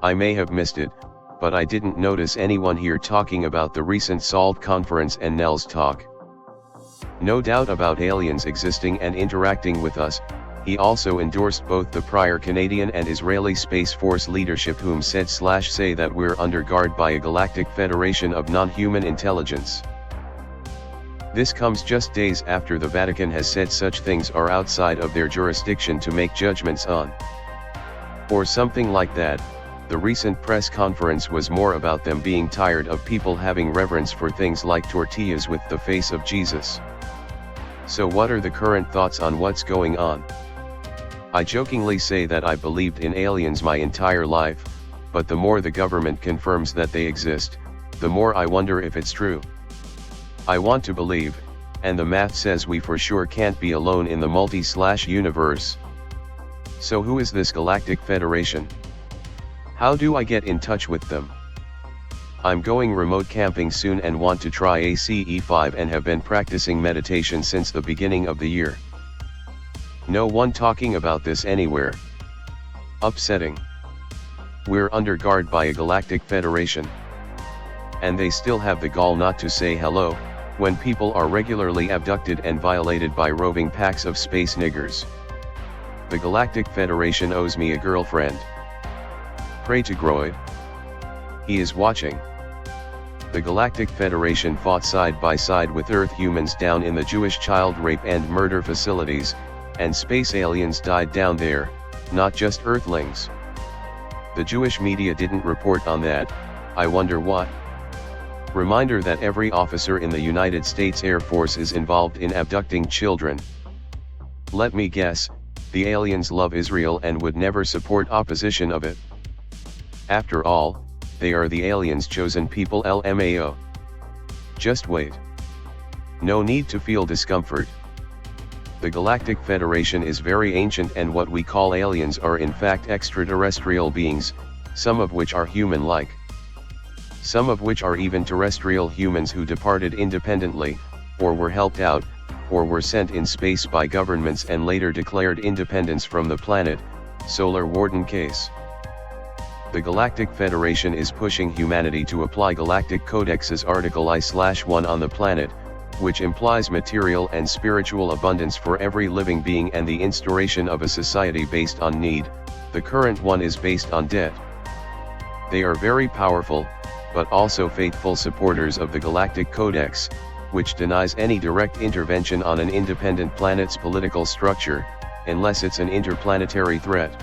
I may have missed it, but I didn't notice anyone here talking about the recent SALT conference and Nell's talk. No doubt about aliens existing and interacting with us. He also endorsed both the prior Canadian and Israeli Space Force leadership whom said/say that we're under guard by a Galactic Federation of non-human intelligence. This comes just days after the Vatican has said such things are outside of their jurisdiction to make judgments on. Or something like that. The recent press conference was more about them being tired of people having reverence for things like tortillas with the face of Jesus. So what are the current thoughts on what's going on? I jokingly say that I believed in aliens my entire life, but the more the government confirms that they exist, the more I wonder if it's true. I want to believe, and the math says we for sure can't be alone in the multi/universe. So who is this Galactic Federation? How do I get in touch with them? I'm going remote camping soon and want to try ACE5 and have been practicing meditation since the beginning of the year. No one talking about this anywhere. Upsetting. We're under guard by a Galactic Federation. And they still have the gall not to say hello, when people are regularly abducted and violated by roving packs of space niggers. The Galactic Federation owes me a girlfriend. Pray to Groid. He is watching. The Galactic Federation fought side by side with Earth humans down in the Jewish child rape and murder facilities, and space aliens died down there, not just Earthlings. The Jewish media didn't report on that. I wonder what? Reminder that every officer in the United States Air Force is involved in abducting children. Let me guess, the aliens love Israel and would never support opposition of it. After all, they are the aliens' chosen people LMAO. Just wait. No need to feel discomfort. The Galactic Federation is very ancient and what we call aliens are in fact extraterrestrial beings, some of which are human-like. Some of which are even terrestrial humans who departed independently, or were helped out, or were sent in space by governments and later declared independence from the planet, Solar Warden case. The Galactic Federation is pushing humanity to apply Galactic Codex's Article I/1 on the planet, which implies material and spiritual abundance for every living being and the instauration of a society based on need. The current one is based on debt. They are very powerful, but also faithful supporters of the Galactic Codex, which denies any direct intervention on an independent planet's political structure, unless it's an interplanetary threat.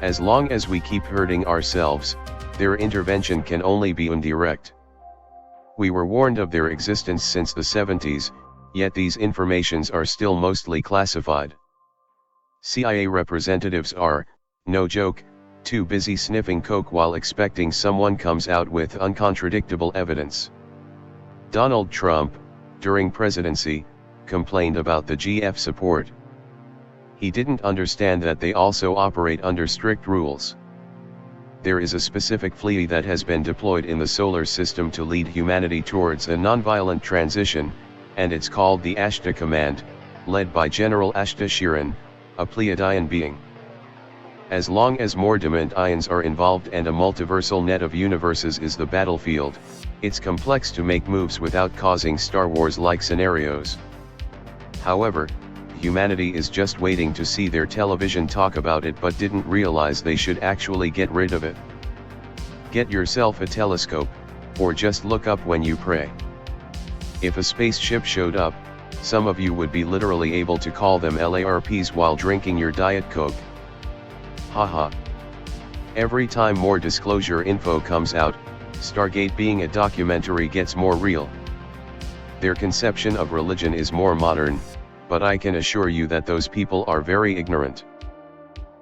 As long as we keep hurting ourselves, their intervention can only be indirect. We were warned of their existence since the 70s, yet these informations are still mostly classified. CIA representatives are, no joke, too busy sniffing coke while expecting someone comes out with uncontradictable evidence. Donald Trump, during presidency, complained about the GF support. He didn't understand that they also operate under strict rules. There is a specific fleet that has been deployed in the solar system to lead humanity towards a nonviolent transition, and it's called the Ashta Command, led by General Ashta Sheeran, a Pleiadian being. As long as more demand ions are involved and a multiversal net of universes is the battlefield, it's complex to make moves without causing Star Wars-like scenarios. However, humanity is just waiting to see their television talk about it but didn't realize they should actually get rid of it. Get yourself a telescope, or just look up when you pray. If a spaceship showed up, some of you would be literally able to call them LARPs while drinking your Diet Coke. Haha. Every time more disclosure info comes out, Stargate being a documentary gets more real. Their conception of religion is more modern, but I can assure you that those people are very ignorant.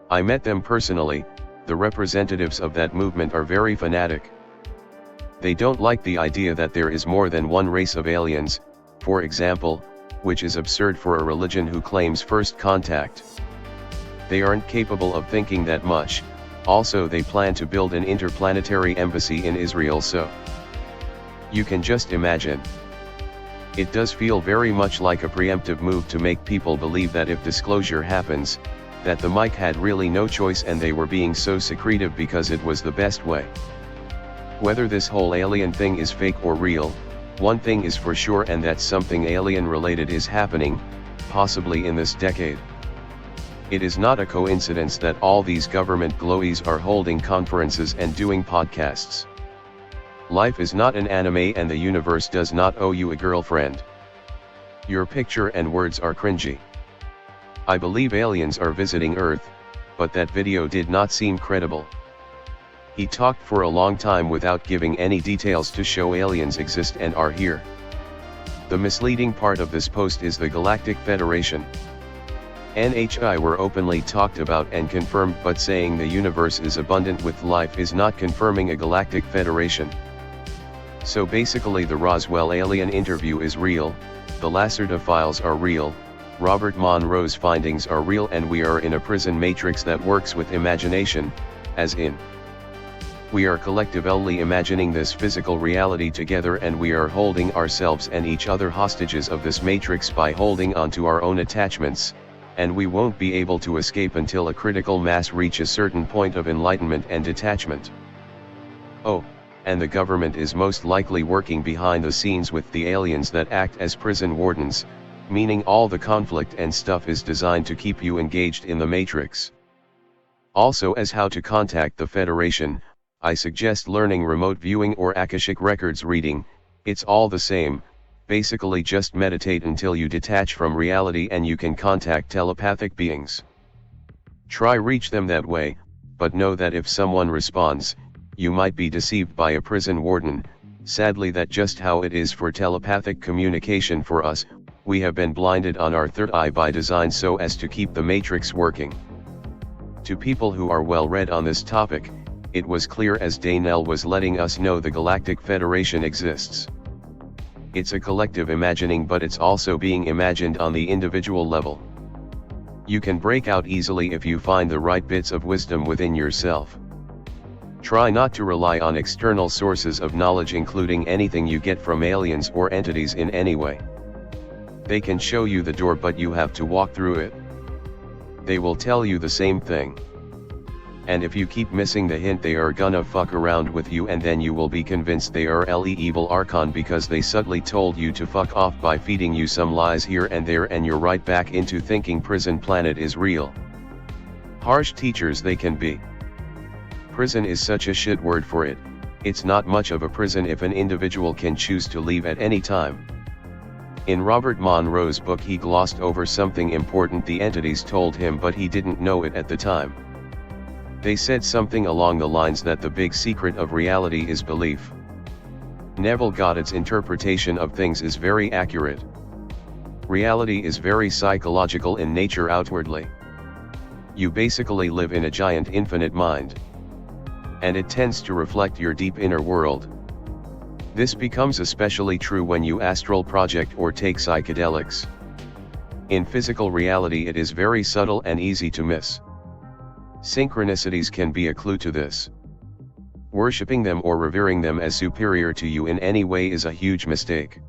I met them personally. The representatives of that movement are very fanatic. They don't like the idea that there is more than one race of aliens, for example, which is absurd for a religion who claims first contact. They aren't capable of thinking that much. Also, they plan to build an interplanetary embassy in Israel, so you can just imagine. It does feel very much like a preemptive move to make people believe that if disclosure happens, that the mic had really no choice and they were being so secretive because it was the best way. Whether this whole alien thing is fake or real, one thing is for sure, and that's something alien related is happening, possibly in this decade. It is not a coincidence that all these government glowies are holding conferences and doing podcasts. Life is not an anime and the universe does not owe you a girlfriend. Your picture and words are cringy. I believe aliens are visiting Earth, but that video did not seem credible. He talked for a long time without giving any details to show aliens exist and are here. The misleading part of this post is the Galactic Federation. NHI were openly talked about and confirmed, but saying the universe is abundant with life is not confirming a Galactic Federation. So basically the Roswell alien interview is real, the Lacerda files are real, Robert Monroe's findings are real, and we are in a prison matrix that works with imagination, as in, we are collectively imagining this physical reality together, and we are holding ourselves and each other hostages of this matrix by holding on to our own attachments, and we won't be able to escape until a critical mass reaches a certain point of enlightenment and detachment. Oh, and the government is most likely working behind the scenes with the aliens that act as prison wardens, meaning all the conflict and stuff is designed to keep you engaged in the matrix. Also, as how to contact the Federation, I suggest learning remote viewing or Akashic records reading. It's all the same, basically just meditate until you detach from reality and you can contact telepathic beings. Try reach them that way, but know that if someone responds, you might be deceived by a prison warden. Sadly, that's just how it is for telepathic communication for us. We have been blinded on our third eye by design so as to keep the matrix working. To people who are well read on this topic, it was clear as Daynell was letting us know the Galactic Federation exists. It's a collective imagining, but it's also being imagined on the individual level. You can break out easily if you find the right bits of wisdom within yourself. Try not to rely on external sources of knowledge, including anything you get from aliens or entities in any way. They can show you the door, but you have to walk through it. They will tell you the same thing. And if you keep missing the hint, they are gonna fuck around with you, and then you will be convinced they are evil archon because they subtly told you to fuck off by feeding you some lies here and there, and you're right back into thinking prison planet is real. Harsh teachers they can be. Prison is such a shit word for it. It's not much of a prison if an individual can choose to leave at any time. In Robert Monroe's book, he glossed over something important the entities told him, but he didn't know it at the time. They said something along the lines that the big secret of reality is belief. Neville Goddard's interpretation of things is very accurate. Reality is very psychological in nature outwardly. You basically live in a giant infinite mind. And it tends to reflect your deep inner world. This becomes especially true when you astral project or take psychedelics. In physical reality, it is very subtle and easy to miss. Synchronicities can be a clue to this. Worshipping them or revering them as superior to you in any way is a huge mistake.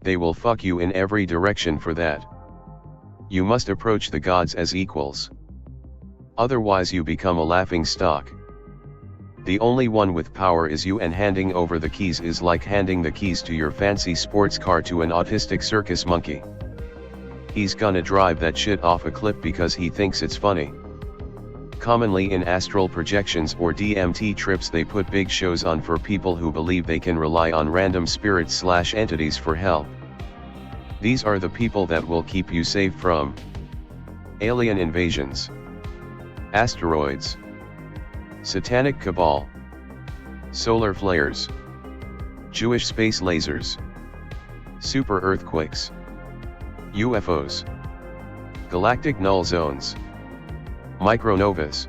They will fuck you in every direction for that. You must approach the gods as equals. Otherwise you become a laughing stock. The only one with power is you, and handing over the keys is like handing the keys to your fancy sports car to an autistic circus monkey. He's gonna drive that shit off a cliff because he thinks it's funny. Commonly in astral projections or DMT trips, they put big shows on for people who believe they can rely on random spirits/entities for help. These are the people that will keep you safe from alien invasions, asteroids, satanic cabal, solar flares, Jewish space lasers, super earthquakes, UFOs, galactic null zones, micronovas,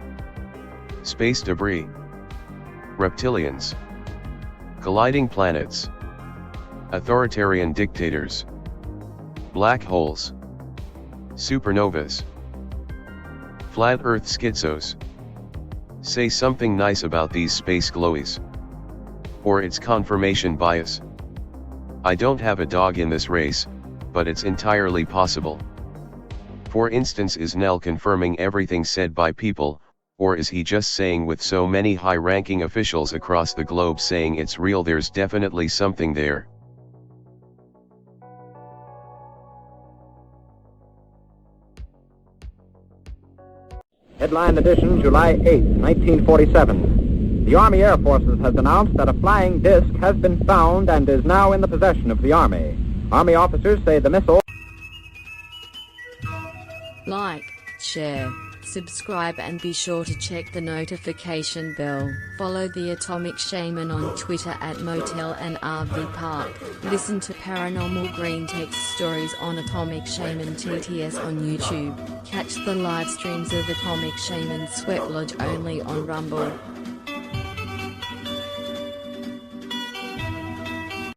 space debris, reptilians, colliding planets, authoritarian dictators, black holes, supernovas, flat earth schizos. Say something nice about these space glowies. Or it's confirmation bias. I don't have a dog in this race, but it's entirely possible. For instance, is Nell confirming everything said by people, or is he just saying with so many high-ranking officials across the globe saying it's real, there's definitely something there? Headline edition, July 8, 1947. The Army Air Forces has announced that a flying disc has been found and is now in the possession of the Army. Army officers say the missile... Like, share, subscribe and be sure to check the notification bell. Follow the Atomic Shaman on Twitter at Motel and RV Park. Listen to Paranormal Green Text Stories on Atomic Shaman TTS on YouTube. Catch the live streams of Atomic Shaman Sweat Lodge only on Rumble.